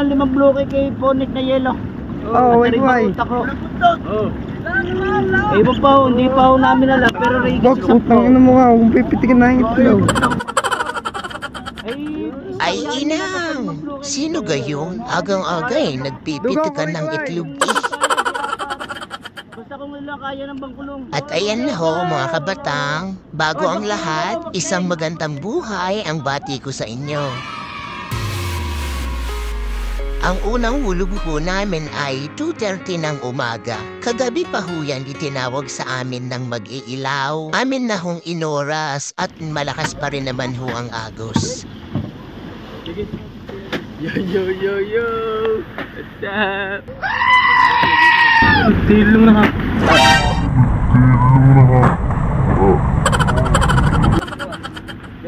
ng 5 bloke kay Ponic na yelo. Oo, wait, wait. Iba pa ho, hindi pa ho namin alam, pero regis Wag, putang ina mo nga, kung pipitikin na yung itlog. Ay inang, sino gayon? Agang-agay, nagpipitikan ng itlog eh. Basta kung ilang kaya ng bangkulong. At ayan na ho mga kabatang, bago ang lahat, isang magandang buhay ang bati ko sa inyo. Ang unang hulog po namin ay 2:30 ng umaga. Kagabi pa ho yan itinawag sa amin ng mag-iilaw. Amin na hong inoras at malakas pa rin naman ho ang agos. Yo. What's up? Tilong na ha.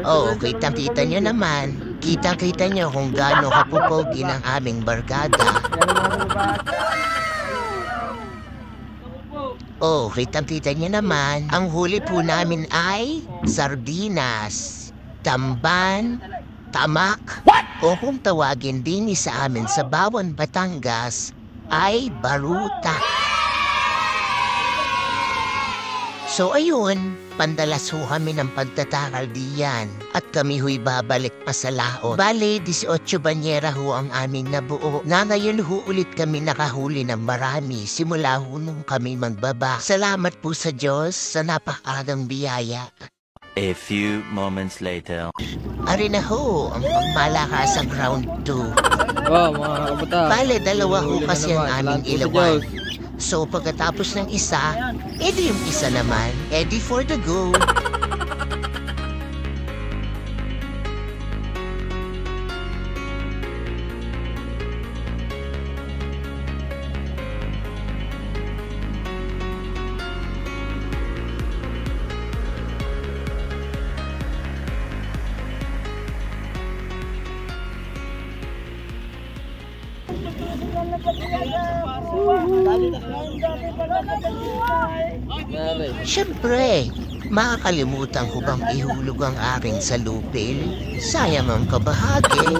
Oh, kitang-kita nyo naman. Kitang-kita nyo kung gaano kapupogi ng aming barkada. Oh, kitang-kita nyo naman. Ang huli po namin ay sardinas, tamban, tamak, o kung tawagin din sa amin sa Bawan, Batangas, ay baruta. So ayun, pandalas ho kami ng pagtatakal diyan at kami ho'y babalik pa sa laot. Bale, 18 banyera ho ang aming nabuo. Na ngayon ho ulit kami nakahuli ng marami simula ho nung kami magbaba. Salamat po sa Diyos sa napakagang biyaya. A few moments later. Ari na ho, ang pagmalakasang round 2. Oh, mga kabata. Bale, 2 ho kasi ang aming ilawan. So pagkatapos ng isa, edi yung isa naman, edi for the go. Siyempre, makakalimutan ko bang ihulog ang aking salupil? Sayang ang kabahagi.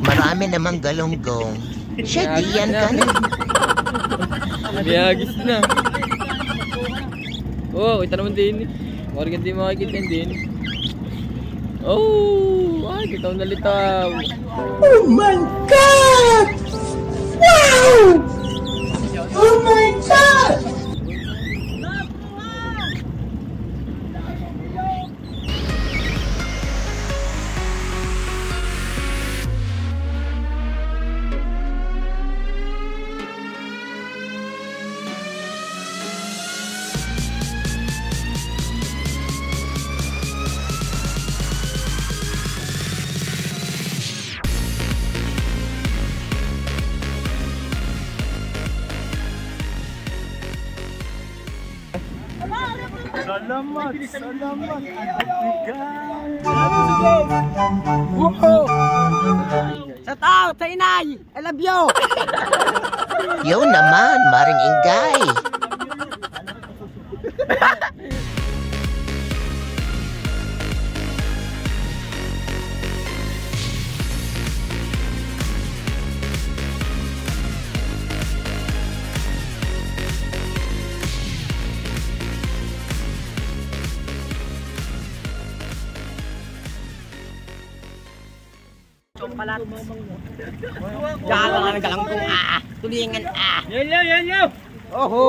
Marami namang galonggong. Siya diyan ka na. Biyagis na. Oh, kita naman din. Morgan di makikita din. Oh, ay, kita na litaw. Oh my God! Wow! Oh my God! Salamat. Wow! Shout out sa inay! I love you! Yo naman, Maring Ingay. Galang ko tulingan Yan. Oho!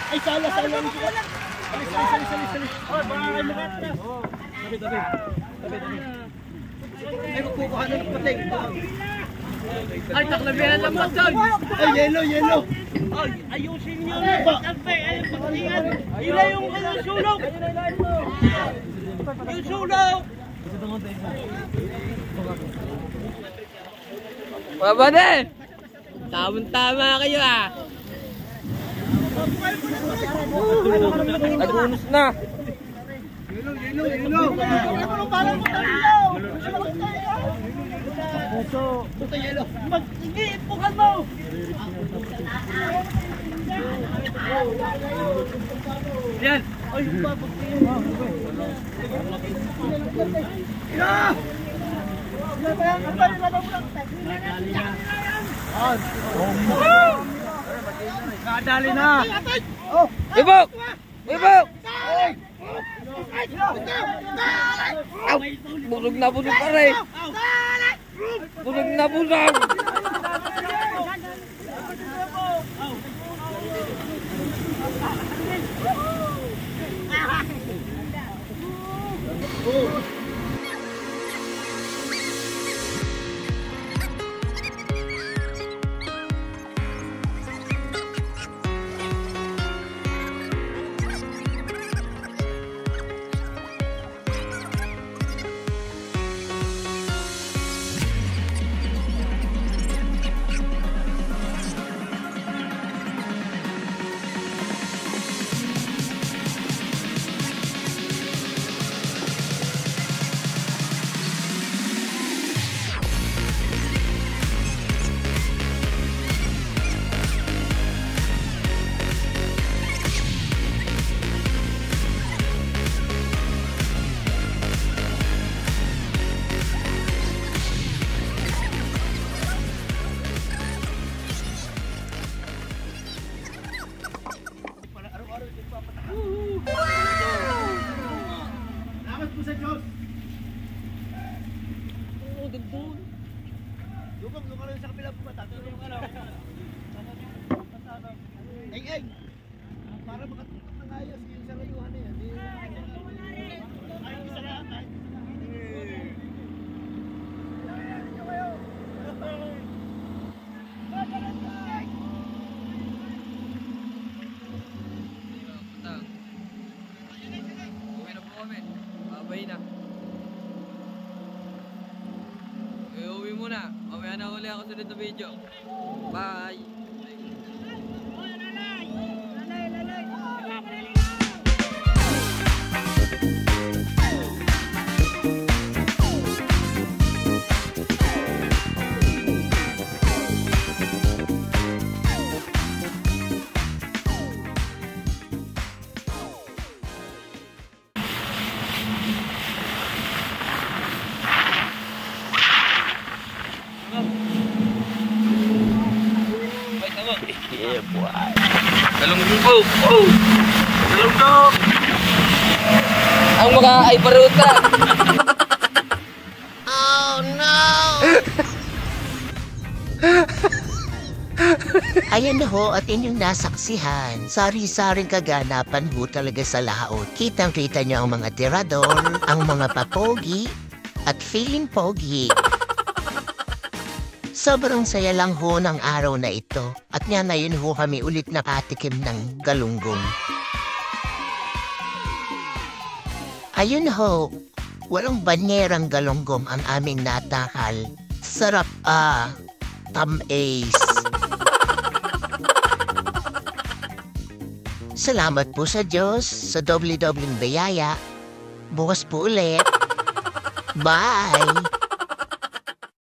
Ay, sala. Sali. Oh, baka kayo lugat na. Tabi. Ay, magkukuha na ng pating. Ay, taklabihan lang ba doon? Ay, yelo. Ay, ayusin niyo na. Ay, pagtingan. Ila yung sulok. Yung sulok. Baba din! Tamang-tama kayo ah! Nagunos na. Mag-iipukan mo! Yan! Ay, babag kayo! Yeah! Kadali na! Ibok! Ibok! Aw! Bulog na bulog ka rin. Bulog na bulog. Salamat po sa Diyos! Lugog ka rin sa kapila po ba? Tatulong ka lang. Ay! Para makatutok ng ayos yung sa rayuhan na yan. Ay, isa na! Uwi na po kami. Babay na. Uwi muna. Mamaya na uli ako sunod na video. Bye! Yeah, boy. Galunggong po! Oh! Galunggong! Ang mga ay paruta! Oh no! Ayan na ho at inyong nasaksihan. Sari-saring kaganapan ho talaga sa laot. Kitang-kita niyo ang mga tirador, ang mga papogi, at feeling pogi. Sobrang saya lang ho ng araw na ito at nga na yun ho kami ulit nakatikim ng galunggong. Ayun ho, walang banyerang galunggong ang aming natakal. Sarap tam-ace. Salamat po sa Diyos sa doble-dobleng biyaya. Bukas po ulit. Bye!